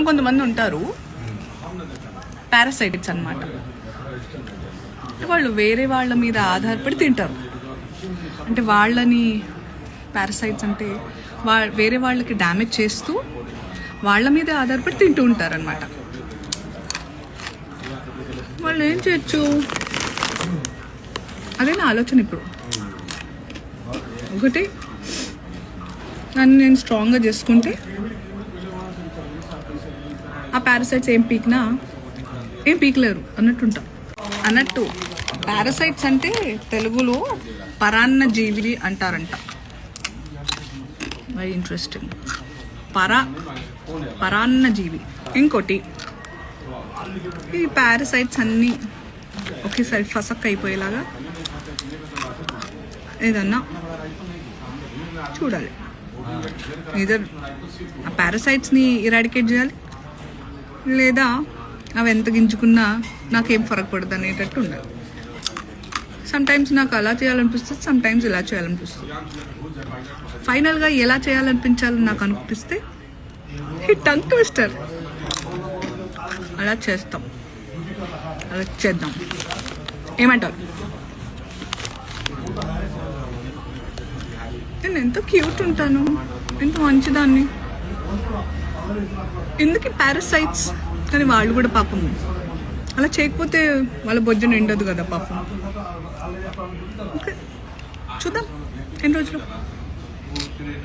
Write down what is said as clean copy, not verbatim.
కొంతమంది ఉంటారు పారాసైటిక్స్ అన్నమాట. వాళ్ళు వేరే వాళ్ళ మీద ఆధారపడి తింటారు. అంటే వాళ్ళని పారాసైట్స్ అంటే వేరే వాళ్ళకి డ్యామేజ్ చేస్తూ వాళ్ళ మీదే ఆధారపడి తింటూ ఉంటారనమాట. వాళ్ళు ఏం చేయొచ్చు, అదే నా ఆలోచన. ఇప్పుడు ఒకటి నన్ను నేను స్ట్రాంగ్గా చేసుకుంటే ఆ పారాసైట్స్ ఏం పీకలేరు అన్నట్టు పారాసైట్స్ అంటే తెలుగులో పరాన్న జీవి అంటారంట. Very interesting. పరాన్న జీవి. ఇంకోటి, ఈ పారాసైట్స్ అన్నీ ఒకేసారి ఫసక్ అయిపోయేలాగా ఏదన్నా చూడాలి. ఇదర్ ఆ పారాసైట్స్ని ఇరాడికేట్ చేయాలి, లేదా అవి ఎంత గింజుకున్నా నాకేం ఫరక్ పడదు అనేటట్టు ఉండాలి. సమ్టైమ్స్ నాకు అలా చేయాలనిపిస్తుంది, సమ్టైమ్స్ ఇలా చేయాలనిపిస్తుంది. ఫైనల్గా ఎలా చేయాలనిపించాలని నాకు అనిపిస్తే ఈ టంగ్ ట్విస్టర్ అలా చేస్తాం, అలా చేద్దాం. ఏమంటారు? నేను ఎంత క్యూట్ ఉంటాను, ఎంత మంచిదాన్ని. ఎందుకు పారాసైట్స్? కానీ వాళ్ళు కూడా పాపం అలా చేయకపోతే వాళ్ళ బొజ్జు నిండదు కదా పాపం. ఓకే, చూద్దాం ఎన్ని రోజులు.